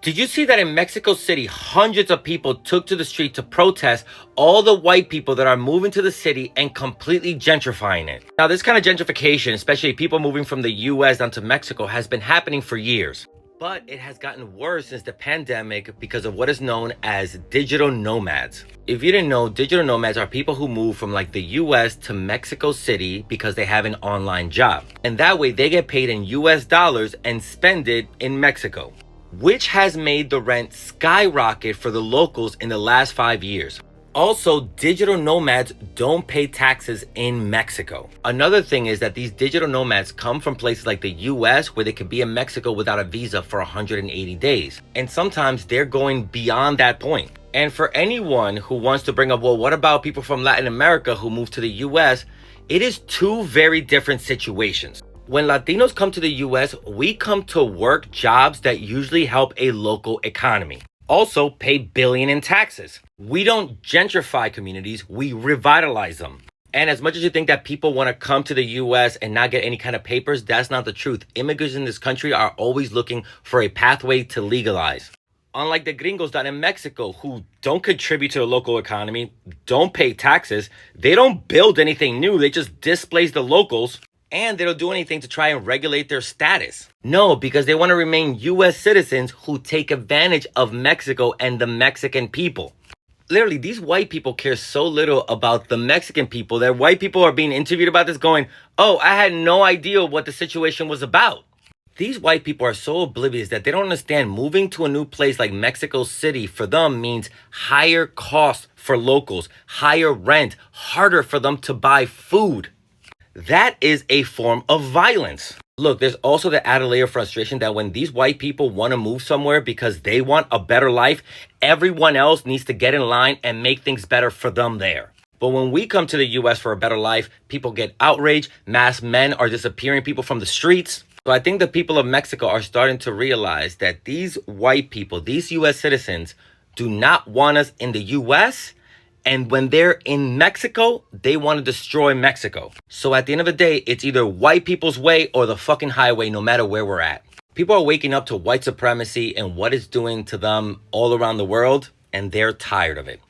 Did you see that in Mexico City, hundreds of people took to the street to protest all the white people that are moving to the city and completely gentrifying it? Now, this kind of gentrification, especially people moving from the US down to Mexico, has been happening for years. But it has gotten worse since the pandemic because of what is known as digital nomads. If you didn't know, digital nomads are people who move from like the US to Mexico City because they have an online job. And that way they get paid in US dollars and spend it in Mexico, which has made the rent skyrocket for the locals in the last 5 years. Also, digital nomads don't pay taxes in Mexico. Another thing is that these digital nomads come from places like the US where they could be in Mexico without a visa for 180 days. And sometimes they're going beyond that point. And for anyone who wants to bring up, well, what about people from Latin America who move to the US? It is two very different situations. When Latinos come to the US, we come to work jobs that usually help a local economy. Also, pay billion in taxes. We don't gentrify communities, we revitalize them. And as much as you think that people want to come to the US and not get any kind of papers, that's not the truth. Immigrants in this country are always looking for a pathway to legalize. Unlike the gringos down in Mexico who don't contribute to the local economy, don't pay taxes, they don't build anything new, they just displace the locals. And they don't do anything to try and regulate their status. No, because they want to remain US citizens who take advantage of Mexico and the Mexican people. Literally, these white people care so little about the Mexican people that white people are being interviewed about this going, oh, I had no idea what the situation was about. These white people are so oblivious that they don't understand moving to a new place like Mexico City for them means higher costs for locals, higher rent, harder for them to buy food. That is a form of violence. Look, there's also the added layer of frustration that when these white people want to move somewhere because they want a better life, everyone else needs to get in line and make things better for them there. But when we come to the US for a better life, people get outraged, masked men are disappearing people from the streets. So I think the people of Mexico are starting to realize that these white people, these US citizens, do not want us in the US. And when they're in Mexico, they want to destroy Mexico. So at the end of the day, it's either white people's way or the fucking highway, no matter where we're at. People are waking up to white supremacy and what it's doing to them all around the world, and they're tired of it.